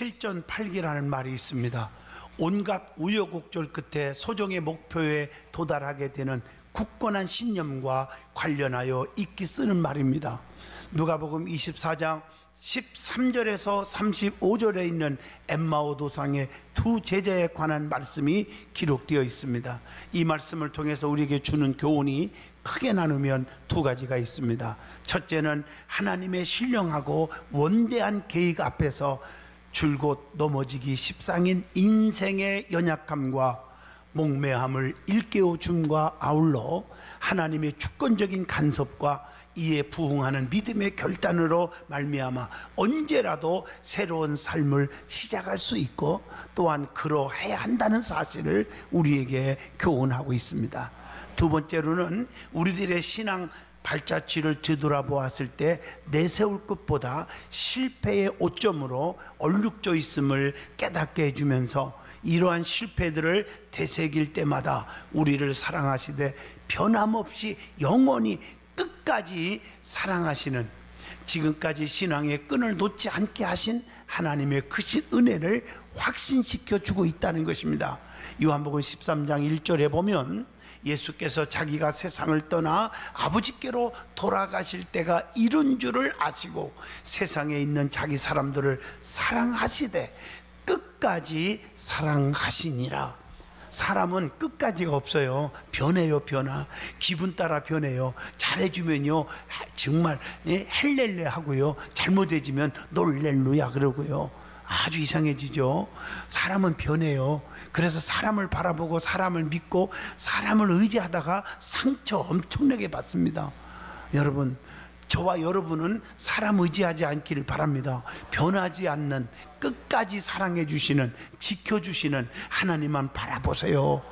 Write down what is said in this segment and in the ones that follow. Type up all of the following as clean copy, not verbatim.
7전팔기라는 말이 있습니다. 온갖 우여곡절 끝에 소정의 목표에 도달하게 되는 굳건한 신념과 관련하여 읽기 쓰는 말입니다. 누가복음 24장 13절에서 35절에 있는 엠마오 도상의 두 제자에 관한 말씀이 기록되어 있습니다. 이 말씀을 통해서 우리에게 주는 교훈이 크게 나누면 두 가지가 있습니다. 첫째는 하나님의 신령하고 원대한 계획 앞에서 줄곧 넘어지기 십상인 인생의 연약함과 목매함을 일깨워 줌과 아울러 하나님의 주권적인 간섭과 이에 부응하는 믿음의 결단으로 말미암아 언제라도 새로운 삶을 시작할 수 있고 또한 그러해야 한다는 사실을 우리에게 교훈하고 있습니다. 두 번째로는 우리들의 신앙 발자취를 뒤돌아보았을 때 내세울 것보다 실패의 오점으로 얼룩져 있음을 깨닫게 해주면서 이러한 실패들을 되새길 때마다 우리를 사랑하시되 변함없이 영원히 끝까지 사랑하시는, 지금까지 신앙의 끈을 놓지 않게 하신 하나님의 크신 은혜를 확신시켜 주고 있다는 것입니다. 요한복음 13장 1절에 보면 예수께서 자기가 세상을 떠나 아버지께로 돌아가실 때가 이른 줄을 아시고 세상에 있는 자기 사람들을 사랑하시되 끝까지 사랑하시니라. 사람은 끝까지가 없어요. 변해요. 변화. 기분 따라 변해요. 잘해주면요 정말 헬렐레 하고요, 잘못해지면 놀렐루야 그러고요, 아주 이상해지죠. 사람은 변해요. 그래서 사람을 바라보고 사람을 믿고 사람을 의지하다가 상처 엄청나게 받습니다. 여러분, 저와 여러분은 사람 의지하지 않기를 바랍니다. 변하지 않는, 끝까지 사랑해 주시는, 지켜주시는 하나님만 바라보세요.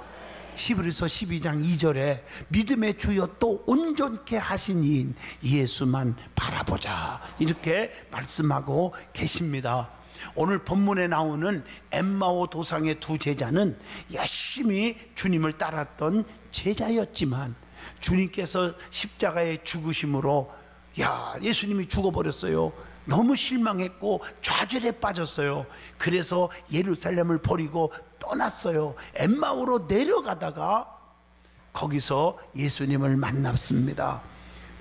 히브리서 12장 2절에 믿음의 주여 또 온전케 하신 이인 예수만 바라보자, 이렇게 말씀하고 계십니다. 오늘 본문에 나오는 엠마오 도상의 두 제자는 열심히 주님을 따랐던 제자였지만 주님께서 십자가에 죽으심으로 예수님이 죽어버렸어요. 너무 실망했고 좌절에 빠졌어요. 그래서 예루살렘을 버리고 떠났어요. 엠마오로 내려가다가 거기서 예수님을 만났습니다.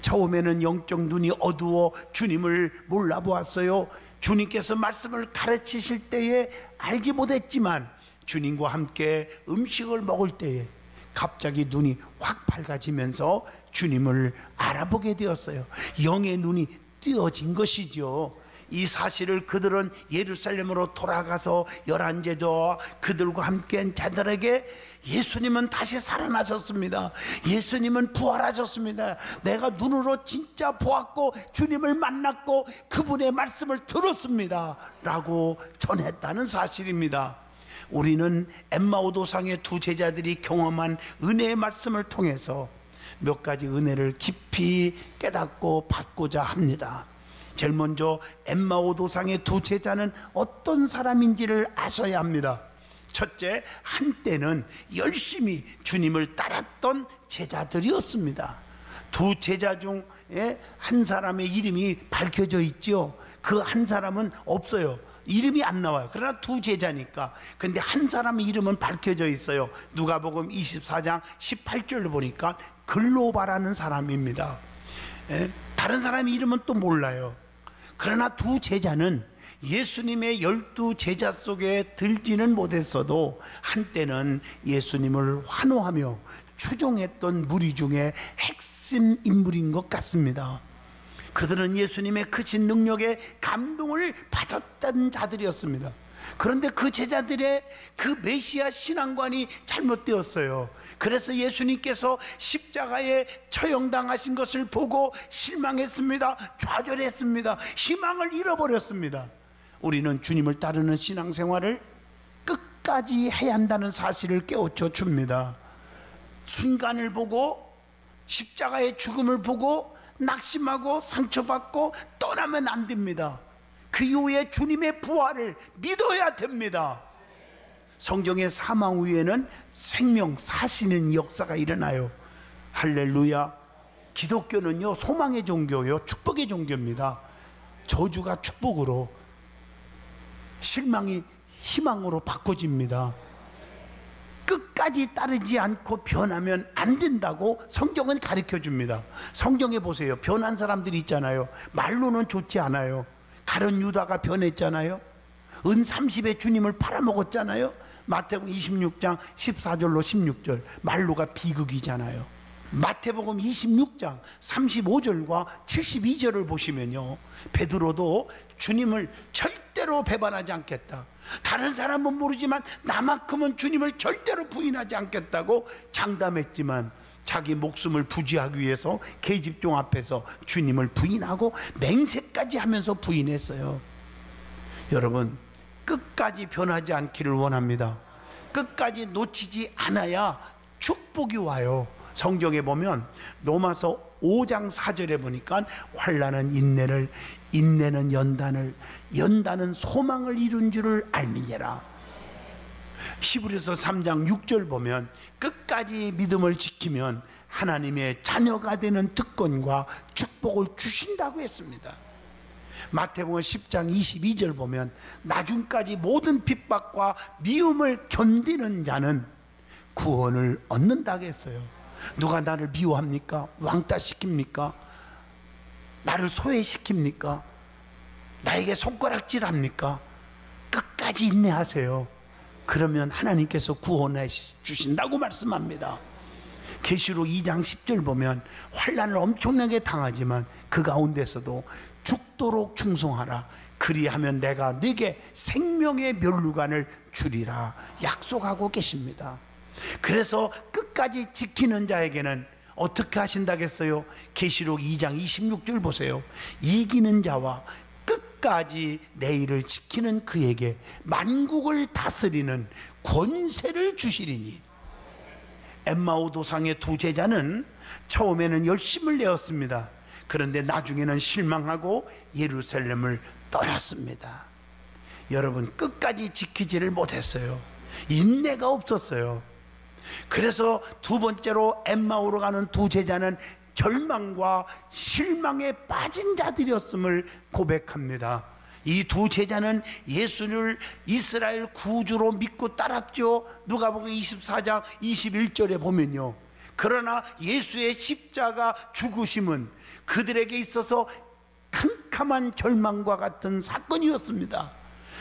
처음에는 영적 눈이 어두워 주님을 몰라보았어요. 주님께서 말씀을 가르치실 때에 알지 못했지만 주님과 함께 음식을 먹을 때에 갑자기 눈이 확 밝아지면서 주님을 알아보게 되었어요. 영의 눈이 띄어진 것이죠. 이 사실을 그들은 예루살렘으로 돌아가서 11제자와 그들과 함께한 자들에게 예수님은 다시 살아나셨습니다. 예수님은 부활하셨습니다. 내가 눈으로 진짜 보았고 주님을 만났고 그분의 말씀을 들었습니다 라고 전했다는 사실입니다. 우리는 엠마오 도상의 두 제자들이 경험한 은혜의 말씀을 통해서 몇 가지 은혜를 깊이 깨닫고 받고자 합니다. 제일 먼저 엠마오 도상의 두 제자는 어떤 사람인지를 아셔야 합니다. 첫째, 한때는 열심히 주님을 따랐던 제자들이었습니다. 두 제자 중에 한 사람의 이름이 밝혀져 있죠. 그 한 사람은 없어요. 이름이 안 나와요. 그러나 두 제자니까. 근데 한 사람의 이름은 밝혀져 있어요. 누가복음 24장 18절을 보니까 글로바라는 사람입니다. 다른 사람의 이름은 또 몰라요. 그러나 두 제자는 예수님의 12제자 속에 들지는 못했어도 한때는 예수님을 환호하며 추종했던 무리 중에 핵심 인물인 것 같습니다. 그들은 예수님의 크신 능력에 감동을 받았던 자들이었습니다. 그런데 그 제자들의 그 메시아 신앙관이 잘못되었어요. 그래서 예수님께서 십자가에 처형당하신 것을 보고 실망했습니다. 좌절했습니다. 희망을 잃어버렸습니다. 우리는 주님을 따르는 신앙생활을 끝까지 해야 한다는 사실을 깨우쳐 줍니다. 순간을 보고 십자가의 죽음을 보고 낙심하고 상처받고 떠나면 안 됩니다. 그 이후에 주님의 부활을 믿어야 됩니다. 성경의 사망 후에는 생명 사시는 역사가 일어나요. 할렐루야. 기독교는요, 소망의 종교요, 축복의 종교입니다. 저주가 축복으로, 실망이 희망으로 바꿔집니다. 끝까지 따르지 않고 변하면 안 된다고 성경은 가르쳐 줍니다. 성경에 보세요. 변한 사람들이 있잖아요. 말로는 좋지 않아요. 가룟 유다가 변했잖아요. 은 30에 주님을 팔아먹었잖아요. 마태복음 26장 14절로 16절, 말로가 비극이잖아요. 마태복음 26장 35절과 72절을 보시면요, 베드로도 주님을 절대로 배반하지 않겠다, 다른 사람은 모르지만 나만큼은 주님을 절대로 부인하지 않겠다고 장담했지만 자기 목숨을 부지하기 위해서 계집종 앞에서 주님을 부인하고 맹세까지 하면서 부인했어요. 여러분, 끝까지 변하지 않기를 원합니다. 끝까지 놓치지 않아야 축복이 와요. 성경에 보면 로마서 5장 4절에 보니까 환난은 인내를, 인내는 연단을, 연단은 소망을 이룬 줄을 알미니라. 히브리서 3장 6절 보면 끝까지 믿음을 지키면 하나님의 자녀가 되는 특권과 축복을 주신다고 했습니다. 마태복음 10장 22절 보면 나중까지 모든 핍박과 미움을 견디는 자는 구원을 얻는다고 했어요. 누가 나를 미워합니까? 왕따시킵니까? 나를 소외시킵니까? 나에게 손가락질합니까? 끝까지 인내하세요. 그러면 하나님께서 구원해 주신다고 말씀합니다. 계시록 2장 10절 보면 환난을 엄청나게 당하지만 그 가운데서도 죽도록 충성하라, 그리하면 내가 네게 생명의 면류관을 주리라 약속하고 계십니다. 그래서 끝까지 지키는 자에게는 어떻게 하신다겠어요? 계시록 2장 26절 보세요. 이기는 자와 끝까지 내 일을 지키는 그에게 만국을 다스리는 권세를 주시리니. 엠마오 도상의 두 제자는 처음에는 열심을 내었습니다. 그런데 나중에는 실망하고 예루살렘을 떠났습니다. 여러분, 끝까지 지키지를 못했어요. 인내가 없었어요. 그래서 두 번째로 엠마오로 가는 두 제자는 절망과 실망에 빠진 자들이었음을 고백합니다. 이 두 제자는 예수를 이스라엘 구주로 믿고 따랐죠. 누가복음 24장 21절에 보면요, 그러나 예수의 십자가 죽으심은 그들에게 있어서 캄캄한 절망과 같은 사건이었습니다.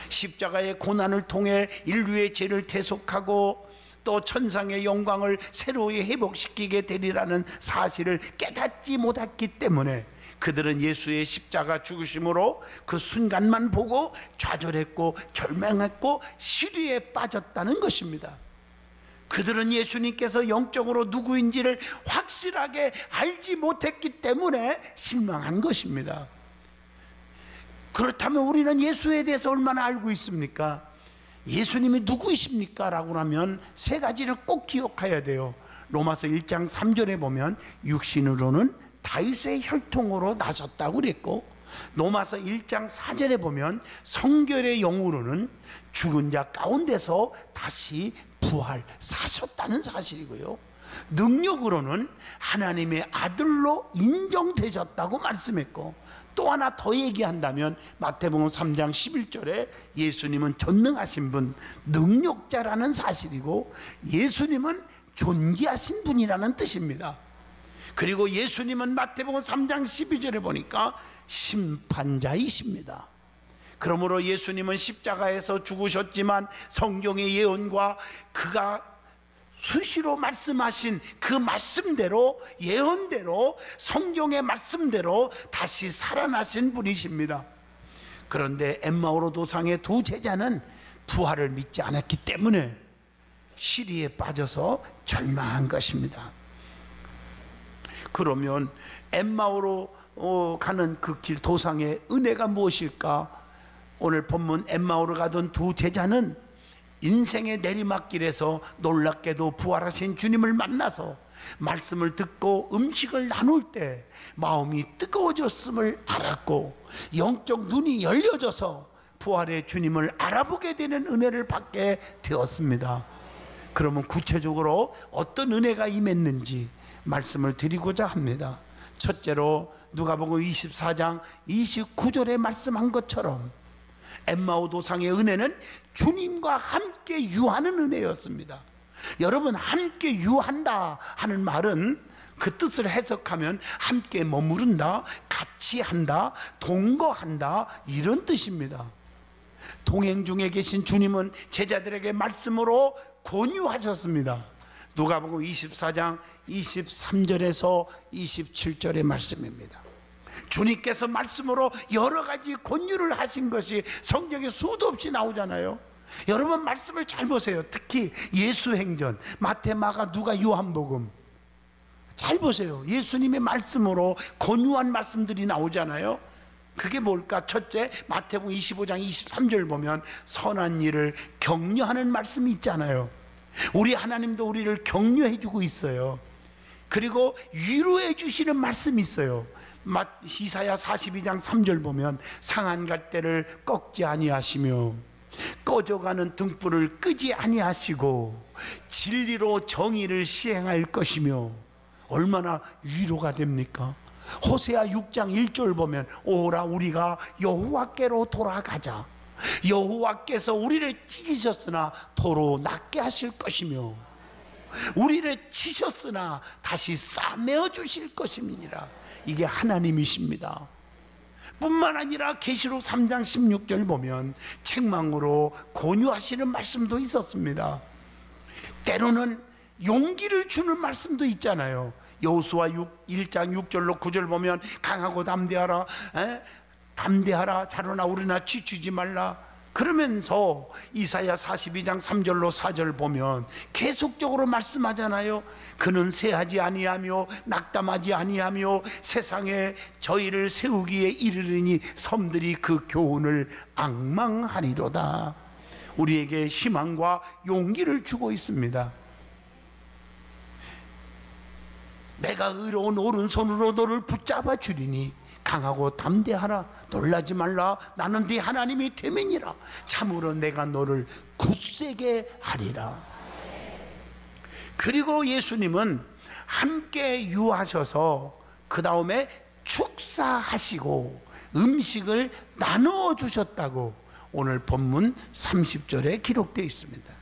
십자가의 고난을 통해 인류의 죄를 대속하고 또 천상의 영광을 새로이 회복시키게 되리라는 사실을 깨닫지 못했기 때문에 그들은 예수의 십자가 죽으심으로 그 순간만 보고 좌절했고 절망했고 시리에 빠졌다는 것입니다. 그들은 예수님께서 영적으로 누구인지를 확실하게 알지 못했기 때문에 실망한 것입니다. 그렇다면 우리는 예수에 대해서 얼마나 알고 있습니까? 예수님이 누구이십니까? 라고 하면 세 가지를 꼭 기억해야 돼요. 로마서 1장 3절에 보면 육신으로는 다윗의 혈통으로 나셨다고 그랬고, 로마서 1장 4절에 보면 성결의 영으로는 죽은 자 가운데서 다시 부활 사셨다는 사실이고요, 능력으로는 하나님의 아들로 인정되셨다고 말씀했고, 또 하나 더 얘기한다면 마태복음 3장 11절에 예수님은 전능하신 분, 능력자라는 사실이고 예수님은 존귀하신 분이라는 뜻입니다. 그리고 예수님은 마태복음 3장 12절에 보니까 심판자이십니다. 그러므로 예수님은 십자가에서 죽으셨지만 성경의 예언과 그가 수시로 말씀하신 그 말씀대로, 예언대로, 성경의 말씀대로 다시 살아나신 분이십니다. 그런데 엠마오 도상의 두 제자는 부활을 믿지 않았기 때문에 시리에 빠져서 절망한 것입니다. 그러면 엠마오로 가는 그 길 도상의 은혜가 무엇일까? 오늘 본문 엠마오로 가던 두 제자는 인생의 내리막길에서 놀랍게도 부활하신 주님을 만나서 말씀을 듣고 음식을 나눌 때 마음이 뜨거워졌음을 알았고 영적 눈이 열려져서 부활의 주님을 알아보게 되는 은혜를 받게 되었습니다. 그러면 구체적으로 어떤 은혜가 임했는지 말씀을 드리고자 합니다. 첫째로 누가복음 24장 29절에 말씀한 것처럼 엠마오 도상의 은혜는 주님과 함께 유하는 은혜였습니다. 여러분, 함께 유한다 하는 말은 그 뜻을 해석하면 함께 머무른다, 같이 한다, 동거한다, 이런 뜻입니다. 동행 중에 계신 주님은 제자들에게 말씀으로 권유하셨습니다. 누가복음 24장 23절에서 27절의 말씀입니다. 주님께서 말씀으로 여러 가지 권유를 하신 것이 성경에 수도 없이 나오잖아요. 여러분, 말씀을 잘 보세요. 특히 예수행전, 마태, 마가, 누가, 요한복음 잘 보세요. 예수님의 말씀으로 권유한 말씀들이 나오잖아요. 그게 뭘까? 첫째, 마태복음 25장 23절 보면 선한 일을 격려하는 말씀이 있잖아요. 우리 하나님도 우리를 격려해 주고 있어요. 그리고 위로해 주시는 말씀이 있어요. 이사야 42장 3절 보면 상한 갈대를 꺾지 아니하시며 꺼져가는 등불을 끄지 아니하시고 진리로 정의를 시행할 것이며, 얼마나 위로가 됩니까? 호세아 6장 1절 보면 오라 우리가 여호와께로 돌아가자. 여호와께서 우리를 찢으셨으나 도로 낫게 하실 것이며 우리를 치셨으나 다시 싸매어 주실 것임이니라. 이게 하나님이십니다. 뿐만 아니라 계시록 3장 16절 보면 책망으로 권유하시는 말씀도 있었습니다. 때로는 용기를 주는 말씀도 있잖아요. 여호수아 1장 6절로 9절 보면 강하고 담대하라, 담대하라, 자로나 우리나 지치지 말라. 그러면서 이사야 42장 3절로 4절 보면 계속적으로 말씀하잖아요. 그는 세하지 아니하며 낙담하지 아니하며 세상에 저희를 세우기에 이르르니 섬들이 그 교훈을 앙망하리로다. 우리에게 희망과 용기를 주고 있습니다. 내가 의로운 오른손으로 너를 붙잡아 주리니 강하고 담대하라. 놀라지 말라. 나는 네 하나님이 됨이니라. 참으로 내가 너를 굳세게 하리라. 그리고 예수님은 함께 유하셔서 그 다음에 축사하시고 음식을 나누어 주셨다고 오늘 본문 30절에 기록되어 있습니다.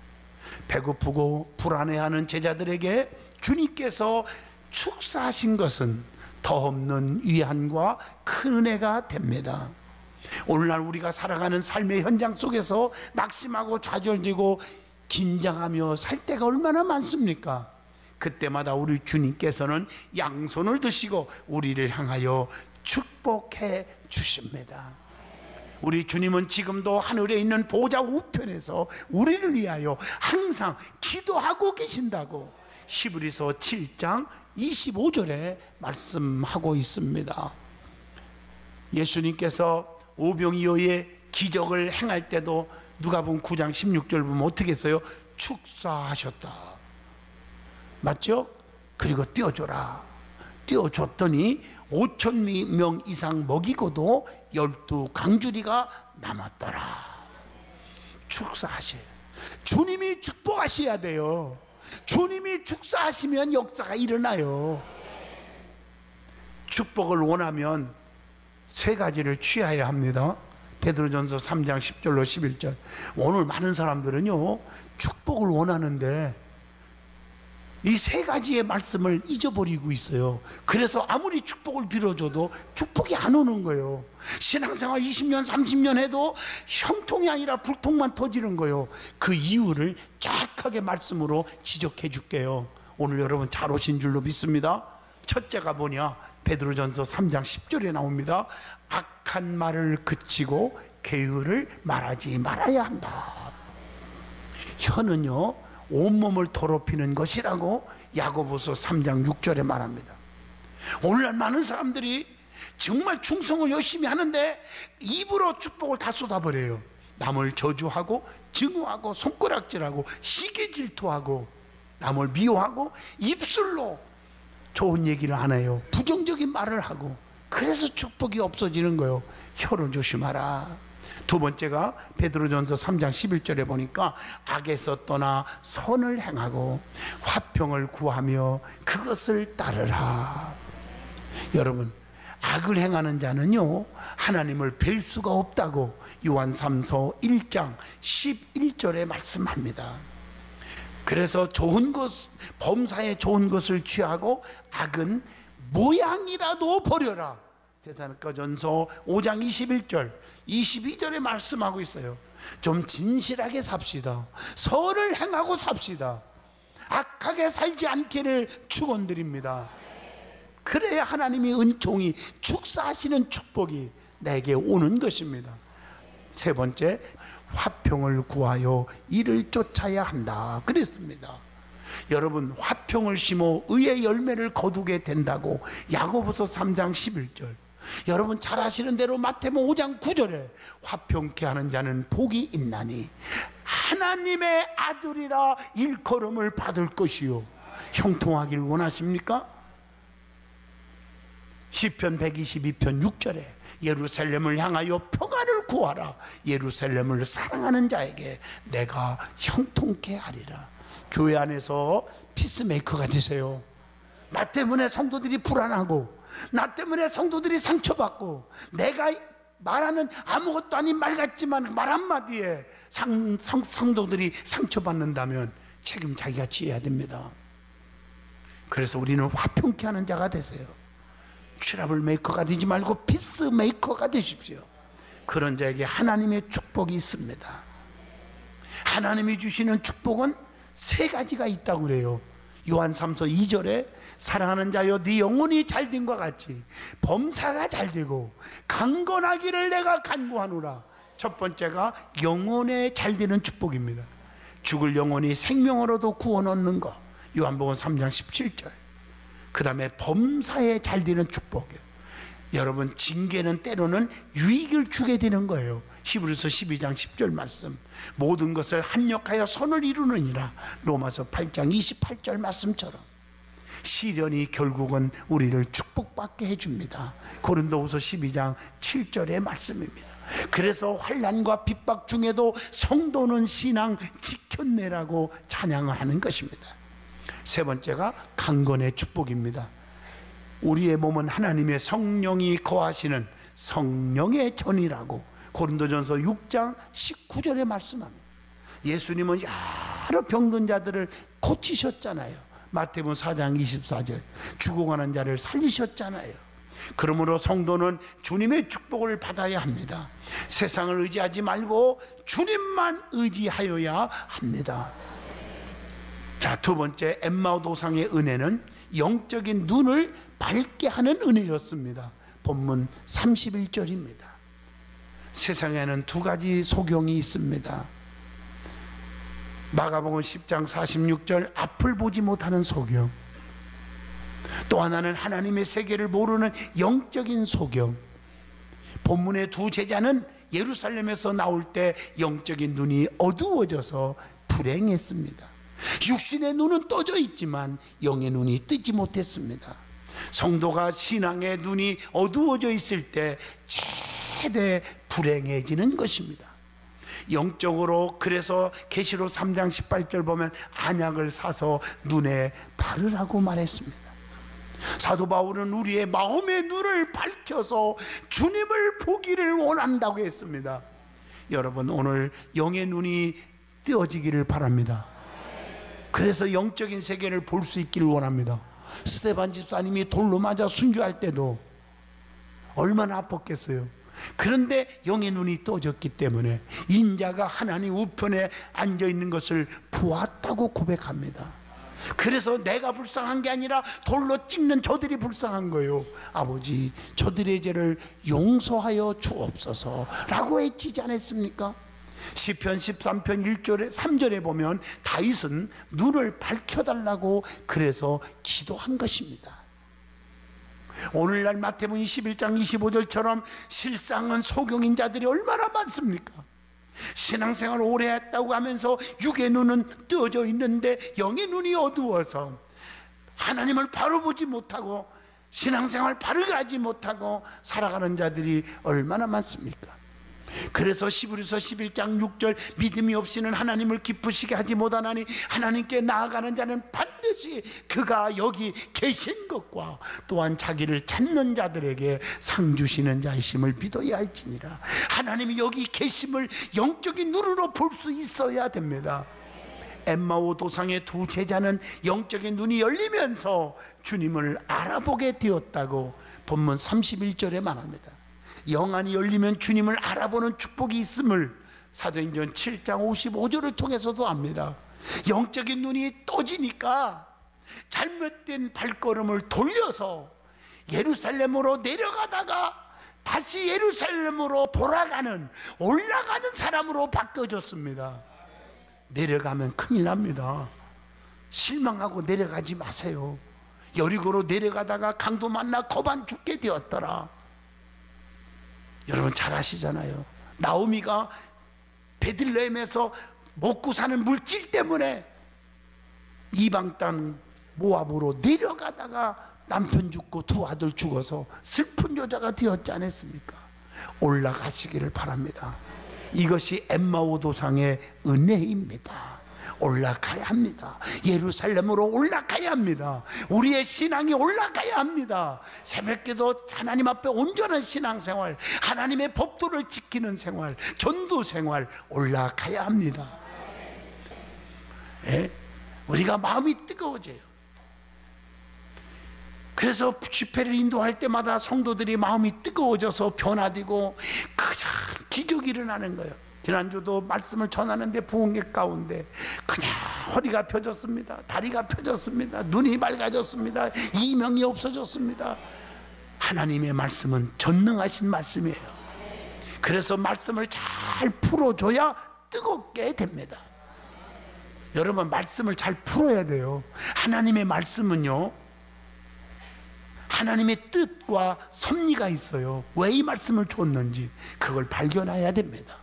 배고프고 불안해하는 제자들에게 주님께서 축사하신 것은 더없는 위안과 큰 은혜가 됩니다. 오늘날 우리가 살아가는 삶의 현장 속에서 낙심하고 좌절되고 긴장하며 살 때가 얼마나 많습니까? 그때마다 우리 주님께서는 양손을 드시고 우리를 향하여 축복해 주십니다. 우리 주님은 지금도 하늘에 있는 보좌 우편에서 우리를 위하여 항상 기도하고 계신다고 히브리서 7장 25절에 말씀하고 있습니다. 예수님께서 오병이어의 기적을 행할 때도 누가복음 9장 16절 보면 어떻게 했어요? 축사하셨다. 맞죠? 그리고 띄워줘라. 띄워줬더니 5,000명 이상 먹이고도 12강주리가 남았더라. 축사하셔요. 주님이 축복하셔야 돼요. 주님이 축사하시면 역사가 일어나요. 축복을 원하면 세 가지를 취해야 합니다. 베드로전서 3장 10절로 11절. 오늘 많은 사람들은요 축복을 원하는데 이 세 가지의 말씀을 잊어버리고 있어요. 그래서 아무리 축복을 빌어줘도 축복이 안 오는 거예요. 신앙생활 20년 30년 해도 형통이 아니라 불통만 터지는 거예요. 그 이유를 정확하게 말씀으로 지적해 줄게요. 오늘 여러분 잘 오신 줄로 믿습니다. 첫째가 뭐냐? 베드로전서 3장 10절에 나옵니다. 악한 말을 그치고 게으를 말하지 말아야 한다. 혀는요 온몸을 더럽히는 것이라고 야고보서 3장 6절에 말합니다. 오늘날 많은 사람들이 정말 충성을 열심히 하는데 입으로 축복을 다 쏟아버려요. 남을 저주하고 증오하고 손가락질하고 시기 질투하고 남을 미워하고 입술로 좋은 얘기를 안 해요. 부정적인 말을 하고 그래서 축복이 없어지는 거예요. 혀를 조심하라. 두 번째가 베드로전서 3장 11절에 보니까 악에서 떠나 선을 행하고 화평을 구하며 그것을 따르라. 여러분 악을 행하는 자는요 하나님을 뵐 수가 없다고 요한 3서 1장 11절에 말씀합니다. 그래서 좋은 것, 범사에 좋은 것을 취하고 악은 모양이라도 버려라. 데살로니가전서 5장 21절 22절에 말씀하고 있어요. 좀 진실하게 삽시다. 선을 행하고 삽시다. 악하게 살지 않기를 축원드립니다. 그래야 하나님의 은총이 축사하시는 축복이 내게 오는 것입니다. 세 번째, 화평을 구하여 이를 쫓아야 한다 그랬습니다. 여러분, 화평을 심어 의의 열매를 거두게 된다고 야고보서 3장 11절, 여러분 잘 아시는 대로 마태복음 5장 9절에 화평케 하는 자는 복이 있나니 하나님의 아들이라 일컬음을 받을 것이요. 형통하길 원하십니까? 시편 122편 6절에 예루살렘을 향하여 평안을 구하라. 예루살렘을 사랑하는 자에게 내가 형통케 하리라. 교회 안에서 피스메이커가 되세요. 나 때문에 성도들이 불안하고, 나 때문에 성도들이 상처받고, 내가 말하는 아무것도 아닌 말 같지만 말 한마디에 성도들이 상처받는다면 책임 자기가 지어야 됩니다. 그래서 우리는 화평케 하는 자가 되세요. 트러블 메이커가 되지 말고 피스 메이커가 되십시오. 그런 자에게 하나님의 축복이 있습니다. 하나님이 주시는 축복은 세 가지가 있다고 그래요. 요한 3서 2절에 사랑하는 자여 네 영혼이 잘됨과 같이 범사가 잘되고 강건하기를 내가 간구하노라. 첫 번째가 영혼에 잘되는 축복입니다. 죽을 영혼이 생명으로도 구원 얻는 것, 요한복음 3장 17절. 그 다음에 범사에 잘되는 축복이에요. 여러분, 징계는 때로는 유익을 주게 되는 거예요. 히브리서 12장 10절 말씀, 모든 것을 합력하여 선을 이루느니라. 로마서 8장 28절 말씀처럼 시련이 결국은 우리를 축복받게 해줍니다. 고린도후서 12장 7절의 말씀입니다. 그래서 환난과 핍박 중에도 성도는 신앙 지켰네라고 찬양을 하는 것입니다. 세 번째가 강건의 축복입니다. 우리의 몸은 하나님의 성령이 거하시는 성령의 전이라고 고린도전서 6장 19절에 말씀합니다. 예수님은 여러 병든 자들을 고치셨잖아요. 마태복음 4장 24절 죽어가는 자를 살리셨잖아요. 그러므로 성도는 주님의 축복을 받아야 합니다. 세상을 의지하지 말고 주님만 의지하여야 합니다. 자, 두 번째, 엠마오 도상의 은혜는 영적인 눈을 밝게 하는 은혜였습니다. 본문 31절입니다. 세상에는 두 가지 소경이 있습니다. 마가복음 10장 46절 앞을 보지 못하는 소경, 또 하나는 하나님의 세계를 모르는 영적인 소경. 본문의 두 제자는 예루살렘에서 나올 때 영적인 눈이 어두워져서 불행했습니다. 육신의 눈은 떠져 있지만 영의 눈이 뜨지 못했습니다. 성도가 신앙의 눈이 어두워져 있을 때 최대 불행해지는 것입니다. 영적으로, 그래서 계시록 3장 18절 보면 안약을 사서 눈에 바르라고 말했습니다. 사도 바울은 우리의 마음의 눈을 밝혀서 주님을 보기를 원한다고 했습니다. 여러분, 오늘 영의 눈이 뜨어지기를 바랍니다. 그래서 영적인 세계를 볼 수 있기를 원합니다. 스데반 집사님이 돌로 맞아 순교할 때도 얼마나 아팠겠어요. 그런데 영의 눈이 떠졌기 때문에 인자가 하나님 우편에 앉아있는 것을 보았다고 고백합니다. 그래서 내가 불쌍한 게 아니라 돌로 찍는 저들이 불쌍한 거예요. 아버지, 저들의 죄를 용서하여 주옵소서 라고 외치지 않았습니까? 시편 13편 1절에 3절에 보면 다윗은 눈을 밝혀달라고 그래서 기도한 것입니다. 오늘날 마태복음 21장 25절처럼 실상은 소경인 자들이 얼마나 많습니까? 신앙생활을 오래 했다고 하면서 육의 눈은 뜨어져 있는데 영의 눈이 어두워서 하나님을 바로 보지 못하고 신앙생활 바르게 하지 못하고 살아가는 자들이 얼마나 많습니까? 그래서 히브리서 11장 6절 믿음이 없이는 하나님을 기쁘시게 하지 못하나니 하나님께 나아가는 자는 반드시 그것이 그가 여기 계신 것과 또한 자기를 찾는 자들에게 상 주시는 자이심을 믿어야 할지니라. 하나님이 여기 계심을 영적인 눈으로 볼 수 있어야 됩니다. 엠마오 도상의 두 제자는 영적인 눈이 열리면서 주님을 알아보게 되었다고 본문 31절에 말합니다. 영안이 열리면 주님을 알아보는 축복이 있음을 사도행전 7장 55절을 통해서도 압니다. 영적인 눈이 떠지니까 잘못된 발걸음을 돌려서 예루살렘으로 내려가다가 다시 예루살렘으로 돌아가는, 올라가는 사람으로 바뀌어졌습니다. 내려가면 큰일 납니다. 실망하고 내려가지 마세요. 여리고로 내려가다가 강도 만나 거반 죽게 되었더라. 여러분 잘 아시잖아요. 나오미가 베들레헴에서 먹고 사는 물질 때문에 이방 땅 모압으로 내려가다가 남편 죽고 두 아들 죽어서 슬픈 여자가 되었지 않았습니까? 올라가시기를 바랍니다. 이것이 엠마오 도상의 은혜입니다. 올라가야 합니다. 예루살렘으로 올라가야 합니다. 우리의 신앙이 올라가야 합니다. 새벽기도 하나님 앞에 온전한 신앙생활, 하나님의 법도를 지키는 생활, 전도 생활 올라가야 합니다. 예? 우리가 마음이 뜨거워져요. 그래서 집회를 인도할 때마다 성도들이 마음이 뜨거워져서 변화되고 그냥 기적이 일어나는 거예요. 지난주도 말씀을 전하는데 부흥회 가운데 그냥 허리가 펴졌습니다. 다리가 펴졌습니다. 눈이 맑아졌습니다. 이명이 없어졌습니다. 하나님의 말씀은 전능하신 말씀이에요. 그래서 말씀을 잘 풀어줘야 뜨겁게 됩니다. 여러분 말씀을 잘 풀어야 돼요. 하나님의 말씀은요, 하나님의 뜻과 섭리가 있어요. 왜 이 말씀을 줬는지 그걸 발견해야 됩니다.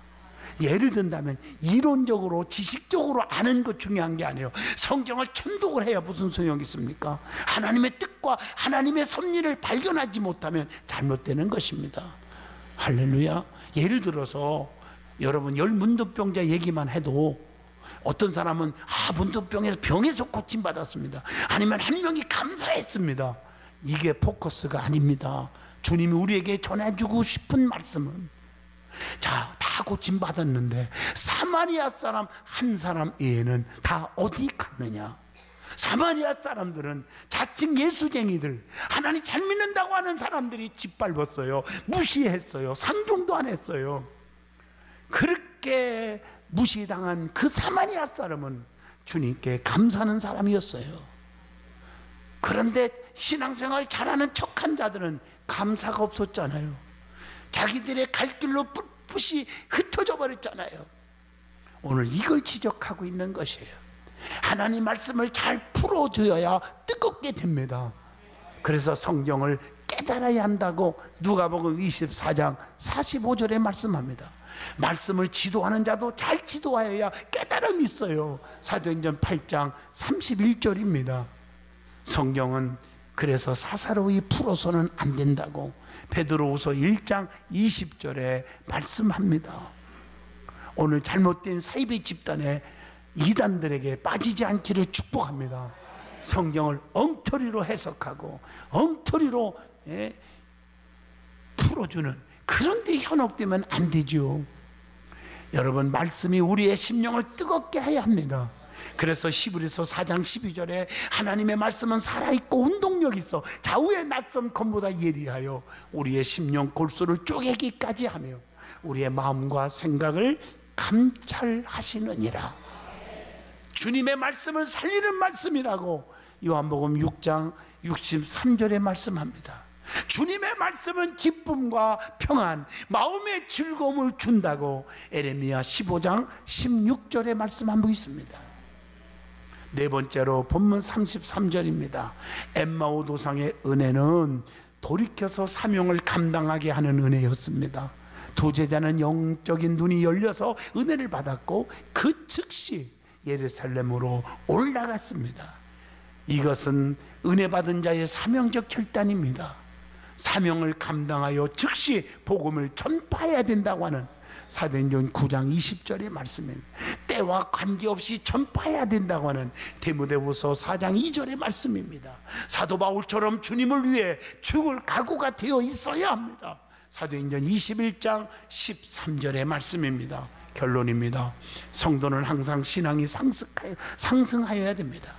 예를 든다면 이론적으로 지식적으로 아는 것 중요한 게 아니에요. 성경을 천독을 해야 무슨 소용이 있습니까? 하나님의 뜻과 하나님의 섭리를 발견하지 못하면 잘못되는 것입니다. 할렐루야. 예를 들어서 여러분 문둥병자 얘기만 해도 어떤 사람은 문둥병에서 병에서 고침받았습니다. 아니면 한 명이 감사했습니다. 이게 포커스가 아닙니다. 주님이 우리에게 전해주고 싶은 말씀은, 자, 다 고침받았는데 사마리아 사람 한 사람 외에는 다 어디 갔느냐? 사마리아 사람들은 자칭 예수쟁이들, 하나님 잘 믿는다고 하는 사람들이 짓밟았어요. 무시했어요. 상종도 안 했어요. 그렇게 무시당한 그 사마리아 사람은 주님께 감사하는 사람이었어요. 그런데 신앙생활 잘하는 척한 자들은 감사가 없었잖아요. 자기들의 갈 길로 풋풋이 흩어져 버렸잖아요. 오늘 이걸 지적하고 있는 것이에요. 하나님 말씀을 잘 풀어줘야 뜨겁게 됩니다. 그래서 성경을 깨달아야 한다고 누가복음 24장 45절에 말씀합니다. 말씀을 지도하는 자도 잘 지도하여야 깨달음이 있어요. 사도행전 8장 31절입니다. 성경은 그래서 사사로이 풀어서는 안 된다고 베드로후서 1장 20절에 말씀합니다. 오늘 잘못된 사이비 집단의 이단들에게 빠지지 않기를 축복합니다. 성경을 엉터리로 해석하고 엉터리로 풀어주는 그런 데 현혹되면 안 되죠. 여러분 말씀이 우리의 심령을 뜨겁게 해야 합니다. 그래서 히브리서 4장 12절에 하나님의 말씀은 살아있고 운동력 있어 좌우의 낯선 검보다 예리하여 우리의 심령 골수를 쪼개기까지 하며 우리의 마음과 생각을 감찰하시느니라. 주님의 말씀을 살리는 말씀이라고 요한복음 6장 63절에 말씀합니다. 주님의 말씀은 기쁨과 평안, 마음의 즐거움을 준다고 에레미야 15장 16절에 말씀하고 있습니다. 네 번째로 본문 33절입니다. 엠마오 도상의 은혜는 돌이켜서 사명을 감당하게 하는 은혜였습니다. 두 제자는 영적인 눈이 열려서 은혜를 받았고 그 즉시 예루살렘으로 올라갔습니다. 이것은 은혜 받은 자의 사명적 결단입니다. 사명을 감당하여 즉시 복음을 전파해야 된다고 하는 사도행전 9장 20절의 말씀입니다. 때와 관계없이 전파해야 된다고 하는 디모데후서 4장 2절의 말씀입니다. 사도 바울처럼 주님을 위해 죽을 각오가 되어 있어야 합니다. 사도행전 21장 13절의 말씀입니다. 결론입니다. 성도는 항상 신앙이 상승하여야 됩니다.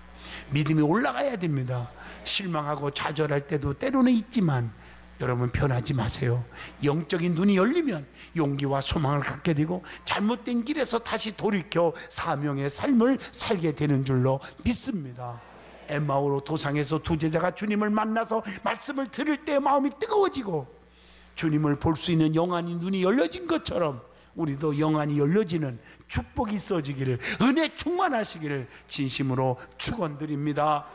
믿음이 올라가야 됩니다. 실망하고 좌절할 때도 때로는 있지만 여러분 변하지 마세요. 영적인 눈이 열리면 용기와 소망을 갖게 되고 잘못된 길에서 다시 돌이켜 사명의 삶을 살게 되는 줄로 믿습니다. 엠마오 도상에서 두 제자가 주님을 만나서 말씀을 들을 때 마음이 뜨거워지고 주님을 볼 수 있는 영안이 눈이 열려진 것처럼 우리도 영안이 열려지는 축복이 있어지기를, 은혜 충만하시기를 진심으로 축원드립니다.